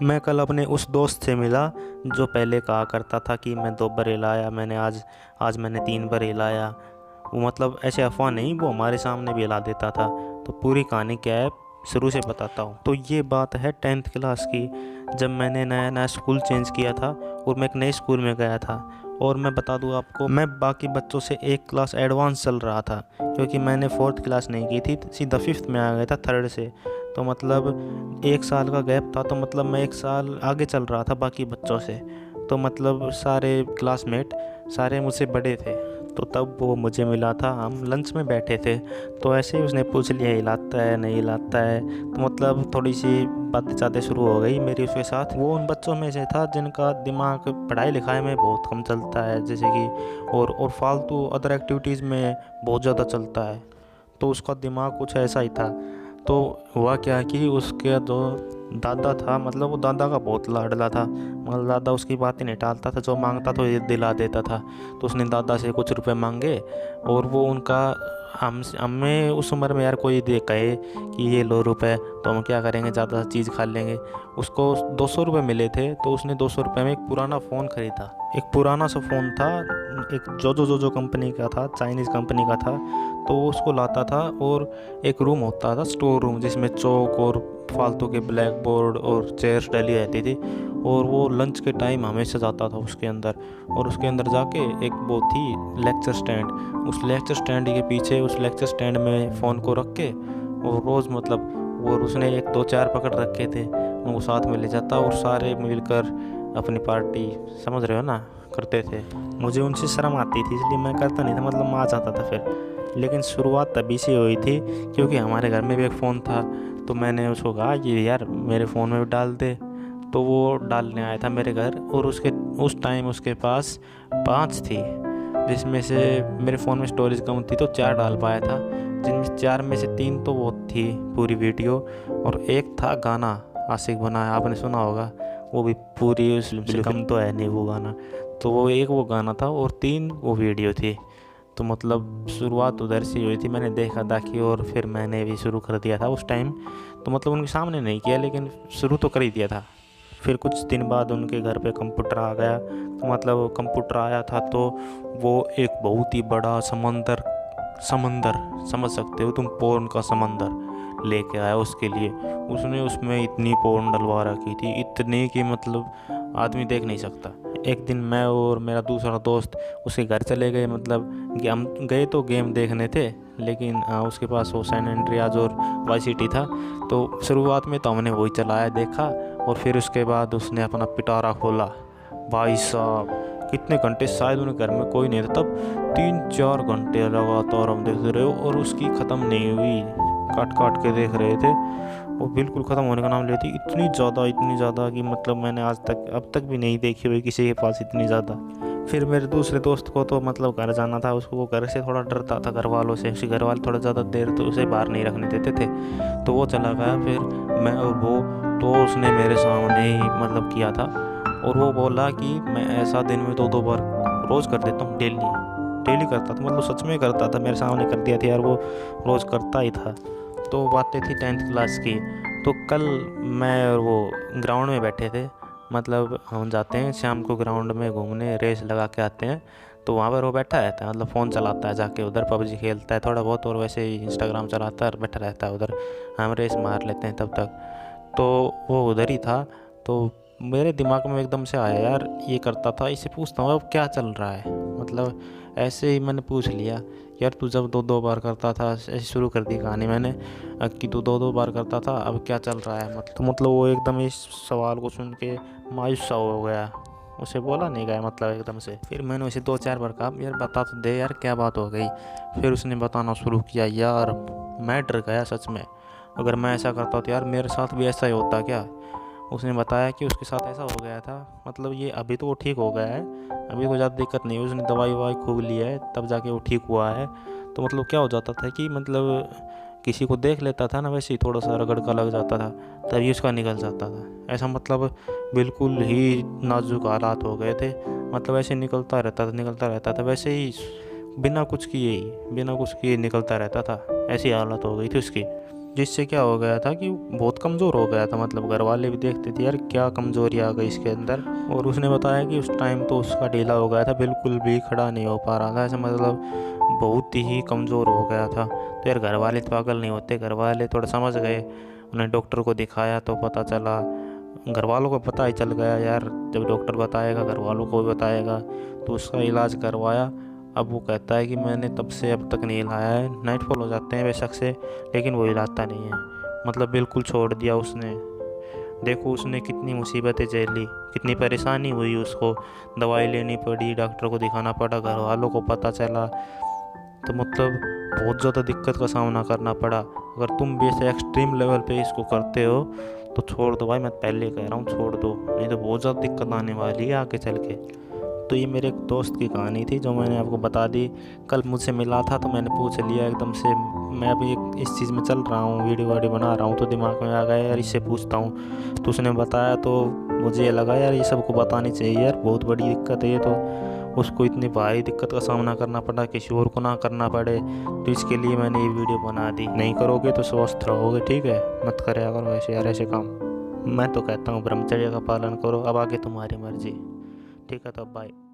मैं कल अपने उस दोस्त से मिला जो पहले कहा करता था कि मैं 2 बरे लाया, मैंने आज मैंने 3 बरे लाया। वो मतलब ऐसे अफ़वाह नहीं, वो हमारे सामने भी ला देता था। तो पूरी कहानी क्या है शुरू से बताता हूँ। तो ये बात है 10th क्लास की, जब मैंने नया नया स्कूल चेंज किया था और मैं एक नए स्कूल में गया था। और मैं बता दूँ आपको, मैं बाकी बच्चों से एक क्लास एडवांस चल रहा था, क्योंकि मैंने 4th क्लास नहीं की थी, सीधा 5th में आ गया था 3rd से। तो मतलब 1 साल का गैप था, तो मतलब मैं 1 साल आगे चल रहा था बाकी बच्चों से। तो मतलब सारे क्लासमेट सारे मुझसे बड़े थे। तो तब वो मुझे मिला था, हम लंच में बैठे थे। तो ऐसे ही उसने पूछ लिया हिलाता है नहीं हिलाता है। तो मतलब थोड़ी सी बातें चातें शुरू हो गई मेरी उसके साथ। वो उन बच्चों में से था जिनका दिमाग पढ़ाई लिखाई में बहुत कम चलता है, जैसे कि और फालतू अदर एक्टिविटीज़ में बहुत ज़्यादा चलता है। तो उसका दिमाग कुछ ऐसा ही था। तो हुआ क्या कि उसके जो दादा था, मतलब वो दादा का बहुत लाडला था। मतलब दादा उसकी बातें नहीं टालता था, जो मांगता था ये दिला देता था। तो उसने दादा से कुछ रुपए मांगे और वो उनका हमें उस उम्र में यार कोई दे कहे कि ये लो रुपए, तो हम क्या करेंगे, ज़्यादा चीज़ खा लेंगे। उसको 200 रुपये मिले थे, तो उसने 200 रुपये में एक पुराना फ़ोन ख़रीदा। एक पुराना सा फ़ोन था, एक जो कंपनी का था, चाइनीज़ कंपनी का था। तो वो उसको लाता था और एक रूम होता था स्टोर रूम, जिसमें चौक और फालतू के ब्लैक बोर्ड और चेयर्स डली रहती थी। और वो लंच के टाइम हमेशा जाता था उसके अंदर। और उसके अंदर जाके एक वो थी लेक्चर स्टैंड, उस लेक्चर स्टैंड के पीछे उस लेक्चर स्टैंड में फ़ोन को रख के और रोज़ मतलब और उसने 1 2 4 पकड़ रखे थे, उनको साथ में ले जाता और सारे मिलकर अपनी पार्टी, समझ रहे हो ना, करते थे। मुझे उनसे शर्म आती थी, इसलिए मैं करता नहीं था, मतलब मैं आ जाता था फिर। लेकिन शुरुआत तभी से हुई थी क्योंकि हमारे घर में भी एक फ़ोन था। तो मैंने उसको कहा कि यार मेरे फ़ोन में भी डाल दे। तो वो डालने आया था मेरे घर और उस टाइम उसके पास 5 थी, जिसमें से मेरे फ़ोन में स्टोरेज कम थी तो 4 डाल पाया था, जिनमें 4 में से 3 तो वो थी पूरी वीडियो और एक था गाना आशिक बनाया, आपने सुना होगा। वो भी पूरी, उससे कम तो है नहीं वो गाना। तो वो एक वो गाना था और 3 वो वीडियो थी। तो मतलब शुरुआत उधर से हुई थी, मैंने देखा देखी और फिर मैंने भी शुरू कर दिया था उस टाइम। तो मतलब उनके सामने नहीं किया, लेकिन शुरू तो कर ही दिया था। फिर कुछ दिन बाद उनके घर पे कंप्यूटर आ गया। तो मतलब कंप्यूटर आया था तो वो एक बहुत ही बड़ा समंदर समंदर समझ सकते हो तुम, पोर्न का समंदर लेके आया उसके लिए। उसने उसमें इतनी पोर्न डलवा रखी थी, इतनी कि मतलब आदमी देख नहीं सकता। एक दिन मैं और मेरा दूसरा दोस्त उसके घर चले गए, मतलब हम गए तो गेम देखने थे, लेकिन उसके पास वो सैन एंड्रियाज और वाई सिटी था। तो शुरुआत में तो हमने वही चलाया देखा और फिर उसके बाद उसने अपना पिटारा खोला। भाई साहब कितने घंटे, शायद उनके घर में कोई नहीं था तब, 3 4 घंटे लगातार हम देख रहे हो और उसकी ख़त्म नहीं हुई, काट काट के देख रहे थे। वो बिल्कुल ख़त्म होने का नाम लेती, इतनी ज़्यादा कि मतलब मैंने आज तक अब तक भी नहीं देखी हुई किसी के पास इतनी ज़्यादा। फिर मेरे दूसरे दोस्त को तो मतलब घर जाना था, उसको वो घर से थोड़ा डरता था, घर वालों से, उसके घर वाले थोड़ा ज़्यादा देर तो उसे बाहर नहीं रखने देते थे। तो वो चला गया, फिर मैं और वो, तो उसने मेरे सामने ही मतलब किया था। और वो बोला कि मैं ऐसा दिन में 2 2 बार रोज़ कर देता हूँ, डेली डेली करता था, मतलब सच में करता था, मेरे सामने कर दिया था यार, वो रोज़ करता ही था। तो बातें थी 10th क्लास की। तो कल मैं और वो ग्राउंड में बैठे थे, मतलब हम जाते हैं शाम को ग्राउंड में घूमने, रेस लगा के आते हैं। तो वहाँ पर वो बैठा रहता है, मतलब फ़ोन चलाता है जाके उधर, पबजी खेलता है थोड़ा बहुत और वैसे ही इंस्टाग्राम चलाता है और बैठा रहता है उधर। हम रेस मार लेते हैं तब तक। तो वो उधर ही था। तो मेरे दिमाग में एकदम से आया यार ये करता था, इसे पूछता हूँ अब क्या चल रहा है। मतलब ऐसे ही मैंने पूछ लिया, यार तू जब 2 2 बार करता था, ऐसे शुरू कर दी कहानी मैंने कि तू 2 2 बार करता था, अब क्या चल रहा है। मतलब वो एकदम इस सवाल को सुन के मायूस सा हो गया, उसे बोला नहीं गया मतलब एकदम से। फिर मैंने उसे 2 4 बार कहा यार बता तो दे यार क्या बात हो गई। फिर उसने बताना शुरू किया, यार मैं डर गया सच में, अगर मैं ऐसा करता तो यार मेरे साथ भी ऐसा ही होता क्या। उसने बताया कि उसके साथ ऐसा हो गया था, मतलब ये अभी तो वो ठीक हो गया है, अभी कोई ज़्यादा दिक्कत नहीं है, उसने दवाई ववाई खूब ली है तब जाके वो ठीक हुआ है। तो मतलब क्या हो जाता था कि मतलब किसी को देख लेता था ना, वैसे ही थोड़ा सा रगड़ लग जाता था, तभी उसका निकल जाता था ऐसा, मतलब बिल्कुल ही नाजुक हालात हो गए थे। मतलब ऐसे निकलता रहता था वैसे ही, बिना कुछ किए निकलता रहता था, ऐसी हालत हो गई थी उसकी। जिससे क्या हो गया था कि बहुत कमज़ोर हो गया था। मतलब घर वाले भी देखते थे यार क्या कमज़ोरी आ गई इसके अंदर। और उसने बताया कि उस टाइम तो उसका ढीला हो गया था, बिल्कुल भी खड़ा नहीं हो पा रहा था, ऐसा मतलब बहुत ही कमज़ोर हो गया था। तो यार घर वाले तो पागल नहीं होते, घर वाले थोड़ा समझ गए। उन्हें डॉक्टर को दिखाया तो पता चला, घर वालों को पता ही चल गया यार, जब डॉक्टर बताएगा घर वालों को भी बताएगा। तो उसका इलाज करवाया। अब वो कहता है कि मैंने तब से अब तक नहीं हिलाया है। नाइटफॉल हो जाते हैं बेशक से, लेकिन वो हिलाता नहीं है। मतलब बिल्कुल छोड़ दिया उसने। देखो उसने कितनी मुसीबतें झेली, कितनी परेशानी हुई उसको, दवाई लेनी पड़ी, डॉक्टर को दिखाना पड़ा, घर वालों को पता चला। तो मतलब बहुत ज़्यादा दिक्कत का सामना करना पड़ा। अगर तुम भी ऐसे एक्सट्रीम लेवल पे इसको करते हो तो छोड़ दो भाई, मैं पहले कह रहा हूँ छोड़ दो, नहीं तो बहुत ज़्यादा दिक्कत आने वाली है आगे चल के। तो ये मेरे एक दोस्त की कहानी थी जो मैंने आपको बता दी। कल मुझसे मिला था तो मैंने पूछ लिया एकदम से। मैं अभी इस चीज़ में चल रहा हूँ, वीडियो वाडियो बना रहा हूँ, तो दिमाग में आ गया यार इससे पूछता हूँ। तो उसने बताया तो मुझे ये लगा यार ये सबको बतानी चाहिए यार, बहुत बड़ी दिक्कत है ये। तो उसको इतनी भारी दिक्कत का सामना करना पड़ा, किसी और को ना करना पड़े, तो इसके लिए मैंने ये वीडियो बना दी। नहीं करोगे तो स्वस्थ रहोगे, ठीक है? मत करे करो ऐसे यार ऐसे काम। मैं तो कहता हूँ ब्रह्मचर्य का पालन करो, अब आगे तुम्हारी मर्जी। ठीक है, तो बाय।